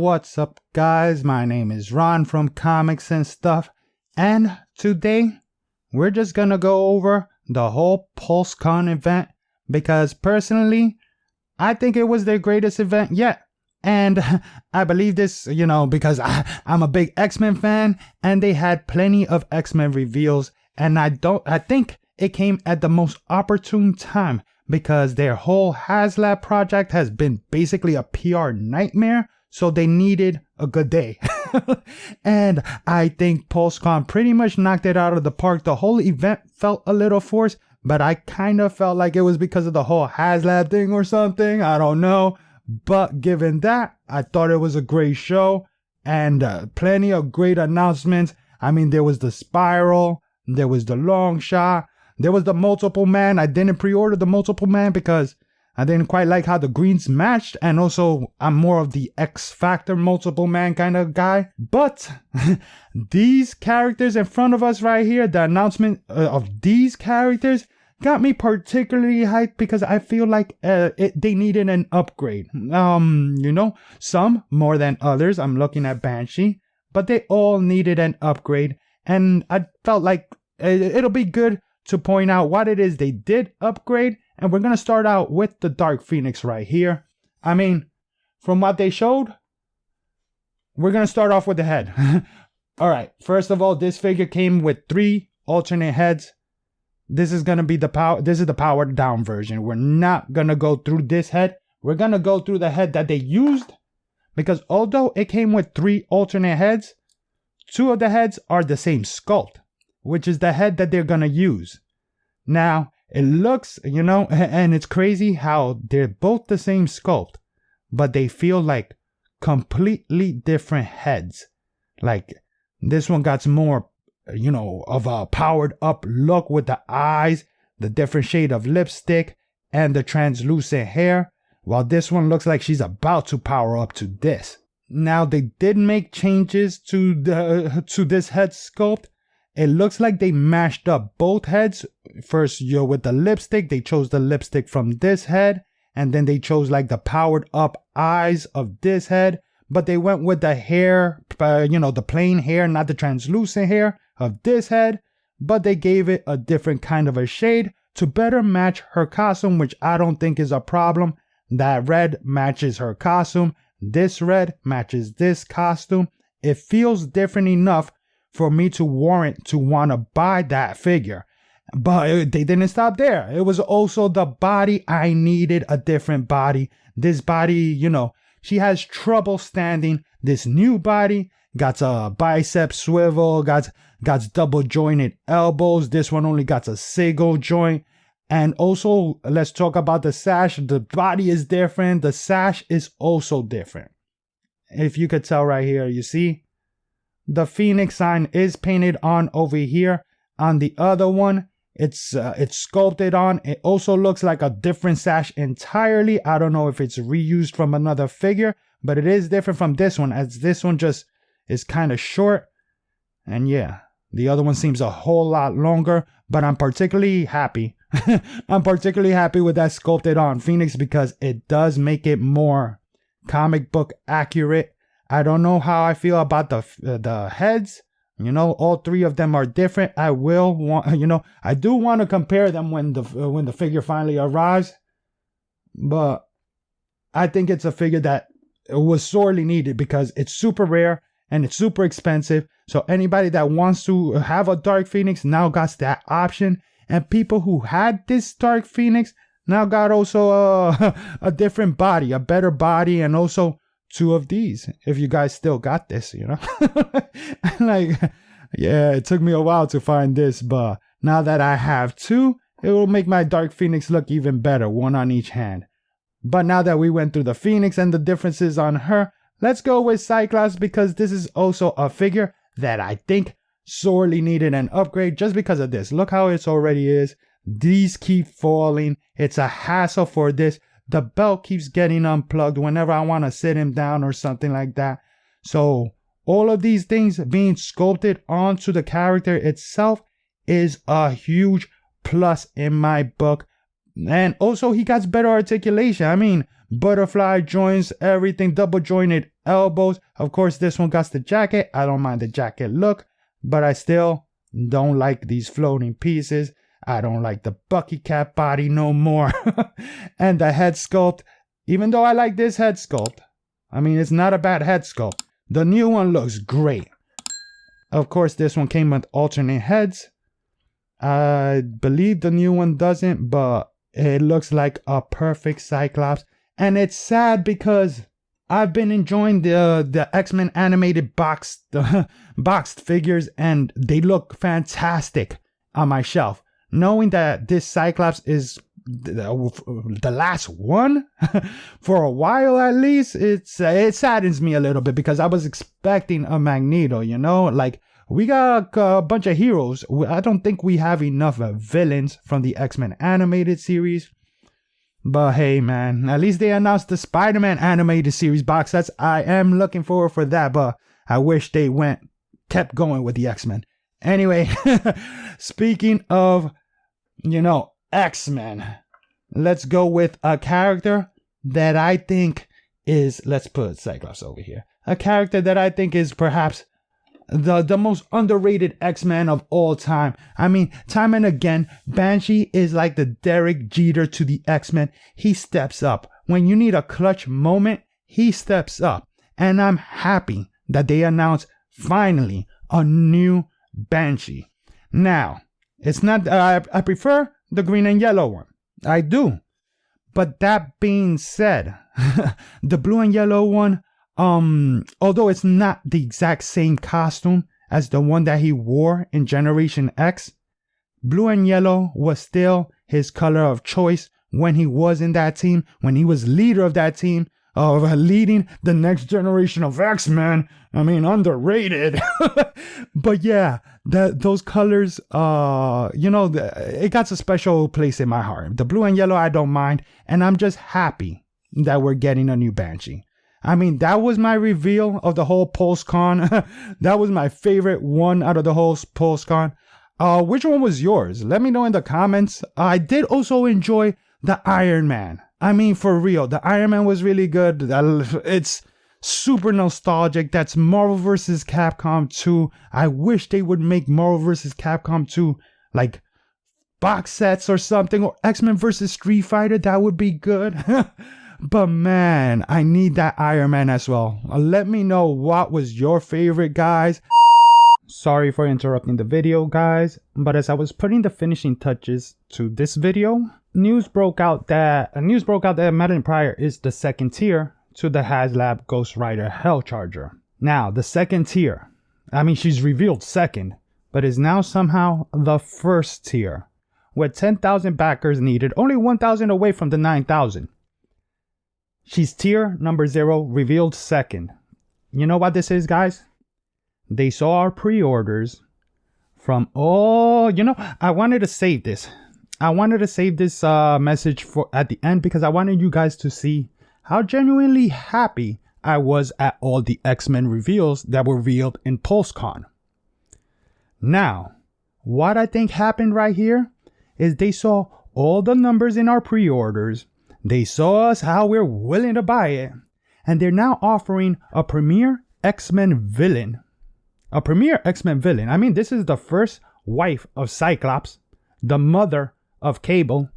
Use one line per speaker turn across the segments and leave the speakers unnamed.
What's up, guys? My name is Ron from Comics and Stuff, and today we're just gonna go over the whole Pulse Con event because personally I think it was their greatest event yet. And I believe this, because I'm a big X-Men fan and they had plenty of X-Men reveals, and I think it came at the most opportune time because their whole Haslab project has been basically a PR nightmare, so they needed a good day. And I think PulseCon pretty much knocked it out of the park. The whole event felt a little forced, but I kind of felt like it was because of the whole Haslab thing or something. I don't know. But given that, I thought it was a great show and plenty of great announcements. I mean, there was the Spiral, there was the Long Shot, there was the Multiple Man. I didn't pre-order the Multiple Man because I didn't quite like how the greens matched, and also I'm more of the X Factor Multiple Man kind of guy. But these characters in front of us right here, the announcement of these characters got me particularly hyped because I feel like they needed an upgrade. Some more than others. I'm looking at Banshee, but they all needed an upgrade, and I felt like it'll be good to point out what it is they did upgrade. And we're going to start out with the Dark Phoenix right here. I mean, from what they showed, we're going to start off with the head. All right. First of all, this figure came with 3 alternate heads. This is going to be the powered down version. We're not going to go through this head. We're going to go through the head that they used, because although it came with 3 alternate heads, 2 of the heads are the same sculpt, which is the head that they're going to use. Now, it looks, and it's crazy how they're both the same sculpt, but they feel like completely different heads. Like this one got more, of a powered up look with the eyes, the different shade of lipstick, and the translucent hair, while this one looks like she's about to power up to this. Now, they did make changes to this head sculpt. It looks like they mashed up both heads. First, with the lipstick, they chose the lipstick from this head, and then they chose like the powered up eyes of this head, but they went with the hair, the plain hair, not the translucent hair of this head, but they gave it a different kind of a shade to better match her costume, which I don't think is a problem. That red matches her costume. This red matches this costume. It feels different enough for me to warrant to want to buy that figure. But they didn't stop there. It was also the body. I needed a different body. This body, she has trouble standing. This new body got a bicep swivel, got double jointed elbows. This one only got a single joint. And also, let's talk about the sash. The body is different. The sash is also different. If you could tell right here, you see? The Phoenix sign is painted on over here. On the other one, it's sculpted on. It also looks like a different sash entirely. I don't know if it's reused from another figure, but it is different from this one, as this one just is kind of short. And yeah, the other one seems a whole lot longer, but I'm particularly happy. I'm particularly happy with that sculpted on Phoenix because it does make it more comic book accurate. I don't know how I feel about the heads. All 3 of them are different. I will want, I do want to compare them when the figure finally arrives. But I think it's a figure that was sorely needed because it's super rare and it's super expensive. So anybody that wants to have a Dark Phoenix now got that option. And people who had this Dark Phoenix now got also a different body, a better body, and also 2 of these, if you guys still got this, like, yeah, it took me a while to find this, but now that I have 2, it will make my Dark Phoenix look even better, 1 on each hand. But now that we went through the Phoenix and the differences on her, let's go with Cyclops, because this is also a figure that I think sorely needed an upgrade just because of this. Look how it already is. These keep falling. It's a hassle for this. The belt keeps getting unplugged whenever I want to sit him down or something like that. So all of these things being sculpted onto the character itself is a huge plus in my book. And also he got better articulation. I mean, butterfly joints, everything, double jointed elbows. Of course, this one got the jacket. I don't mind the jacket look, but I still don't like these floating pieces. I don't like the Bucky Cat body no more. And the head sculpt, even though I like this head sculpt, I mean, it's not a bad head sculpt. The new one looks great. Of course, this one came with alternate heads. I believe the new one doesn't, but it looks like a perfect Cyclops. And it's sad because I've been enjoying the X-Men animated boxed figures, and they look fantastic on my shelf. Knowing that this Cyclops is the last one for a while at least, it saddens me a little bit because I was expecting a Magneto, you know? Like, we got a bunch of heroes. I don't think we have enough villains from the X-Men animated series. But hey, man, at least they announced the Spider-Man animated series box sets. I am looking forward for that, but I wish they kept going with the X-Men. Anyway, speaking of, you know, X-Men, let's go with a character that I think is, let's put Cyclops over here. A character that I think is perhaps the most underrated X-Men of all time. I mean, time and again, Banshee is like the Derek Jeter to the X-Men. He steps up. When you need a clutch moment, he steps up. And I'm happy that they announced finally a new Banshee. Now, it's not, I prefer the green and yellow one. I do. But that being said, the blue and yellow one, although it's not the exact same costume as the one that he wore in Generation X, blue and yellow was still his color of choice when he was in that team, when he was leader of that team, of leading the next generation of X-Men. I mean, underrated. But yeah, those colors, you know, it got a special place in my heart. The blue and yellow, I don't mind. And I'm just happy that we're getting a new Banshee. I mean, that was my reveal of the whole Pulse Con. That was my favorite one out of the whole Pulse Con. Which one was yours? Let me know in the comments. I did also enjoy the Iron Man. I mean, for real, the Iron Man was really good. It's super nostalgic. That's Marvel vs. Capcom 2. I wish they would make Marvel vs. Capcom 2 like box sets or something, or X-Men vs. Street Fighter. That would be good. But man, I need that Iron Man as well. Let me know what was your favorite, guys. Sorry for interrupting the video, guys, but as I was putting the finishing touches to this video, news broke out that Madelyne Pryor is the second tier to the Haslab Ghost Rider Hellcharger. Now, the second tier, I mean, she's revealed second, but is now somehow the first tier. With 10,000 backers needed, only 1,000 away from the 9,000. She's tier number 0, revealed second. You know what this is, guys? They saw our pre-orders from, you know, I wanted to save this. I wanted to save this message for at the end because I wanted you guys to see how genuinely happy I was at all the X-Men reveals that were revealed in Pulse Con. Now, what I think happened right here is they saw all the numbers in our pre-orders. They saw us how we're willing to buy it. And they're now offering a premier X-Men villain. A premier X-Men villain. I mean, this is the first wife of Cyclops, the mother of Cable,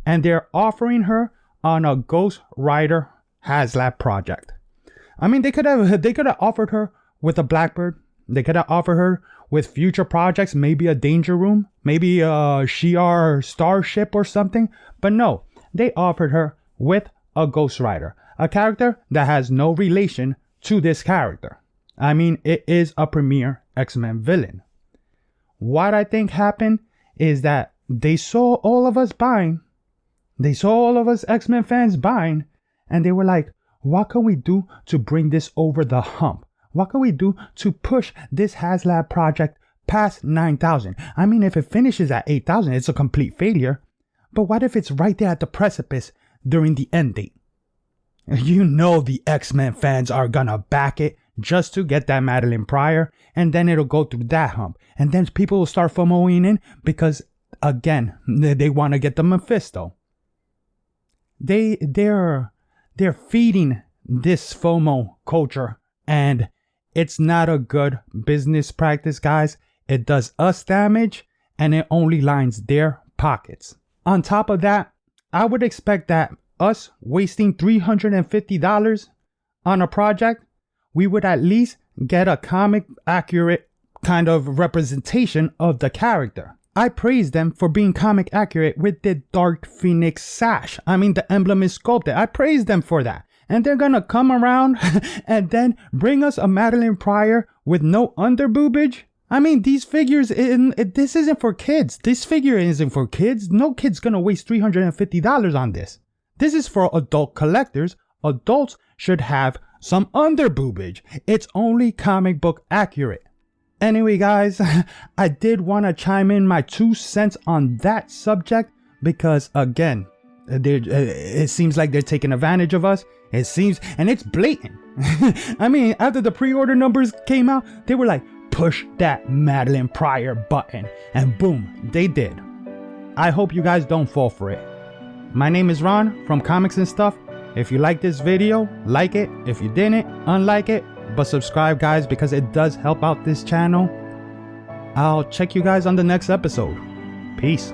and they're offering her on a Ghost Rider Haslab project. I mean, they could have offered her with a Blackbird. They could have offered her with future projects, maybe a Danger Room, maybe a Shi'ar Starship or something. But no, they offered her with a Ghost Rider, a character that has no relation to this character. I mean, it is a premier X-Men villain. What I think happened is that they saw all of us buying. They saw all of us X-Men fans buying. And they were like, what can we do to bring this over the hump? What can we do to push this Haslab project past 9,000? I mean, if it finishes at 8,000, it's a complete failure. But what if it's right there at the precipice during the end date? You know the X-Men fans are gonna back it just to get that Madelyne Pryor, and then it'll go through that hump. And then people will start FOMOing in because, again, they want to get the Mephisto. They're feeding this FOMO culture, and it's not a good business practice, guys. It does us damage, and it only lines their pockets. On top of that, I would expect that us wasting $350 on a project, we would at least get a comic accurate kind of representation of the character. I praise them for being comic accurate with the Dark Phoenix sash. I mean, the emblem is sculpted. I praise them for that. And they're gonna come around and then bring us a Madelyne Pryor with no underboobage? I mean, these figures, this isn't for kids. This figure isn't for kids. No kid's gonna waste $350 on this. This is for adult collectors. Adults should have some underboobage. It's only comic book accurate. Anyway, guys, I did want to chime in my 2 cents on that subject because, again, it seems like they're taking advantage of us. It seems, and it's blatant. I mean, after the pre-order numbers came out, they were like, push that Madelyne Pryor button, and boom, they did. I hope you guys don't fall for it. My name is Ron from Comics and Stuff. If you like this video, like it. If you didn't, unlike it. But subscribe, guys, because it does help out this channel. I'll check you guys on the next episode. Peace.